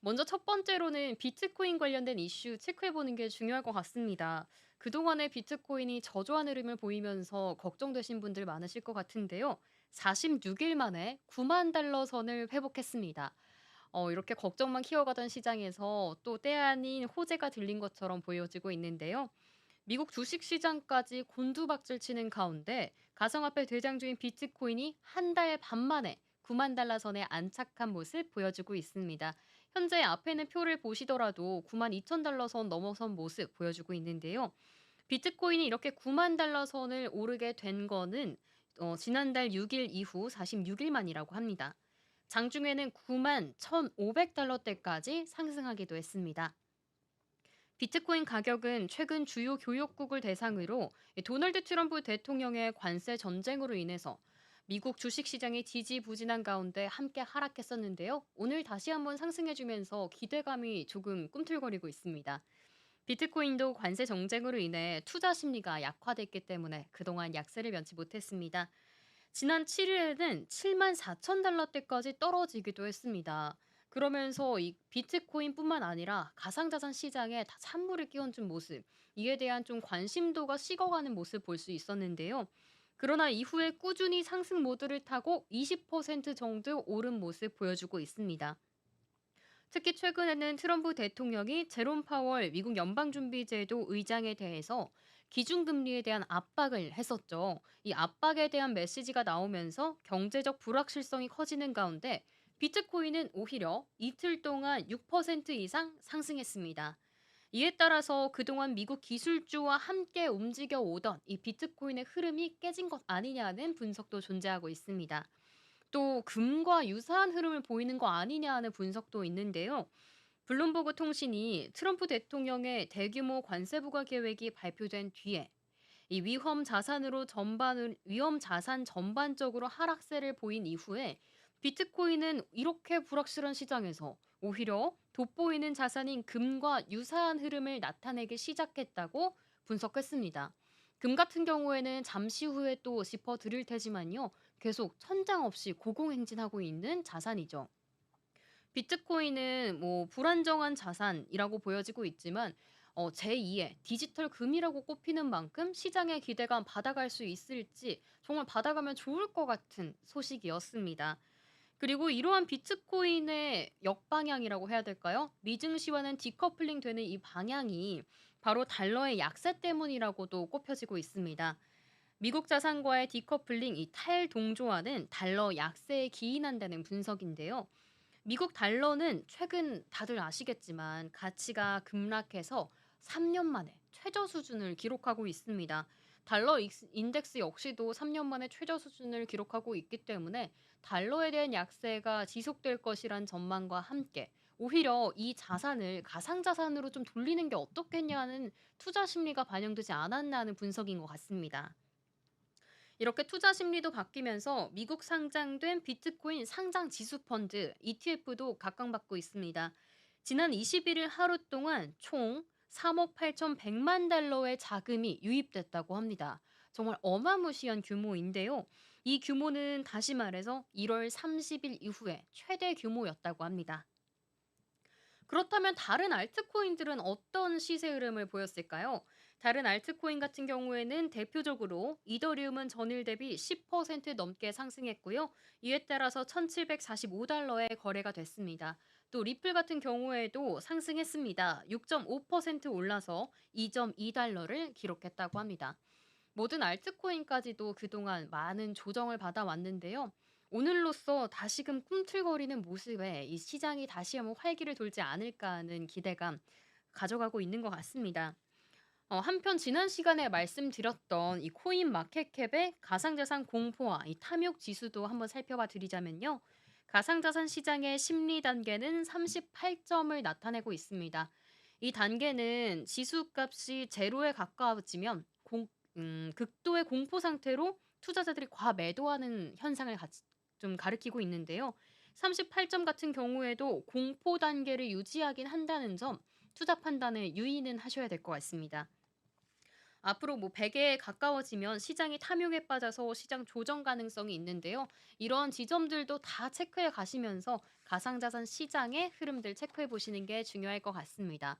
먼저 첫 번째로는 비트코인 관련된 이슈 체크해 보는 게 중요할 것 같습니다. 그동안에 비트코인이 저조한 흐름을 보이면서 걱정되신 분들 많으실 것 같은데요. 46일 만에 9만 달러 선을 회복했습니다. 이렇게 걱정만 키워가던 시장에서 또 때 아닌 호재가 들린 것처럼 보여지고 있는데요. 미국 주식 시장까지 곤두박질 치는 가운데 가상화폐 대장주인 비트코인이 한 달 반 만에 9만 달러 선에 안착한 모습 보여주고 있습니다. 현재 앞에 있는 표를 보시더라도 9만 2천 달러 선 넘어선 모습 보여주고 있는데요. 비트코인이 이렇게 9만 달러 선을 오르게 된 거는 지난달 6일 이후 46일 만이라고 합니다. 장중에는 9만 1,500달러대까지 상승하기도 했습니다. 비트코인 가격은 최근 주요 교역국을 대상으로 이 도널드 트럼프 대통령의 관세 전쟁으로 인해서 미국 주식시장이 지지부진한 가운데 함께 하락했었는데요. 오늘 다시 한번 상승해주면서 기대감이 조금 꿈틀거리고 있습니다. 비트코인도 관세 정쟁으로 인해 투자 심리가 약화됐기 때문에 그동안 약세를 면치 못했습니다. 지난 7일에는 7만 4천 달러대까지 떨어지기도 했습니다. 그러면서 이 비트코인뿐만 아니라 가상자산 시장에 다 찬물을 끼얹은 모습, 이에 대한 좀 관심도가 식어가는 모습 볼 수 있었는데요. 그러나 이후에 꾸준히 상승 모드를 타고 20% 정도 오른 모습 보여주고 있습니다. 특히 최근에는 트럼프 대통령이 제롬 파월 미국 연방준비제도 의장에 대해서 기준금리에 대한 압박을 했었죠. 이 압박에 대한 메시지가 나오면서 경제적 불확실성이 커지는 가운데 비트코인은 오히려 이틀 동안 6% 이상 상승했습니다. 이에 따라서 그동안 미국 기술주와 함께 움직여 오던 이 비트코인의 흐름이 깨진 것 아니냐는 분석도 존재하고 있습니다. 또 금과 유사한 흐름을 보이는 거 아니냐 하는 분석도 있는데요. 블룸버그 통신이 트럼프 대통령의 대규모 관세 부과 계획이 발표된 뒤에 이 위험 자산 전반적으로 하락세를 보인 이후에 비트코인은 이렇게 불확실한 시장에서 오히려 돋보이는 자산인 금과 유사한 흐름을 나타내기 시작했다고 분석했습니다. 금 같은 경우에는 잠시 후에 또 짚어드릴 테지만요. 계속 천장 없이 고공행진하고 있는 자산이죠. 비트코인은 뭐 불안정한 자산이라고 보여지고 있지만 제2의 디지털 금이라고 꼽히는 만큼 시장의 기대감 받아갈 수 있을지 정말 받아가면 좋을 것 같은 소식이었습니다. 그리고 이러한 비트코인의 역방향이라고 해야 될까요? 미증시와는 디커플링 되는 이 방향이 바로 달러의 약세 때문이라고도 꼽혀지고 있습니다. 미국 자산과의 디커플링 이 탈동조화는 달러 약세에 기인한다는 분석인데요. 미국 달러는 최근 다들 아시겠지만 가치가 급락해서 3년 만에 최저 수준을 기록하고 있습니다. 달러 인덱스 역시도 3년 만에 최저 수준을 기록하고 있기 때문에 달러에 대한 약세가 지속될 것이란 전망과 함께 오히려 이 자산을 가상자산으로 좀 돌리는 게 어떻겠냐는 투자 심리가 반영되지 않았나 하는 분석인 것 같습니다. 이렇게 투자 심리도 바뀌면서 미국 상장된 비트코인 상장 지수 펀드 ETF도 각광받고 있습니다. 지난 21일 하루 동안 총 3억 8,100만 달러의 자금이 유입됐다고 합니다. 정말 어마무시한 규모인데요. 이 규모는 다시 말해서 1월 30일 이후에 최대 규모였다고 합니다. 그렇다면 다른 알트코인들은 어떤 시세 흐름을 보였을까요? 다른 알트코인 같은 경우에는 대표적으로 이더리움은 전일 대비 10% 넘게 상승했고요. 이에 따라서 1,745달러에 거래가 됐습니다. 또 리플 같은 경우에도 상승했습니다. 6.5% 올라서 2.2달러를 기록했다고 합니다. 모든 알트코인까지도 그동안 많은 조정을 받아왔는데요. 오늘로써 다시금 꿈틀거리는 모습에 이 시장이 다시 한번 활기를 돌지 않을까 하는 기대감 가져가고 있는 것 같습니다. 한편 지난 시간에 말씀드렸던 이 코인 마켓캡의 가상자산 공포와 이 탐욕 지수도 한번 살펴봐 드리자면요. 가상자산 시장의 심리 단계는 38점을 나타내고 있습니다. 이 단계는 지수값이 제로에 가까워지면 극도의 공포 상태로 투자자들이 과매도하는 현상을 좀 가리키고 있는데요. 38점 같은 경우에도 공포 단계를 유지하긴 한다는 점 투자 판단에 유의는 하셔야 될 것 같습니다. 앞으로 뭐 100에 가까워지면 시장이 탐욕에 빠져서 시장 조정 가능성이 있는데요. 이런 지점들도 다 체크해 가시면서 가상자산 시장의 흐름들 체크해 보시는 게 중요할 것 같습니다.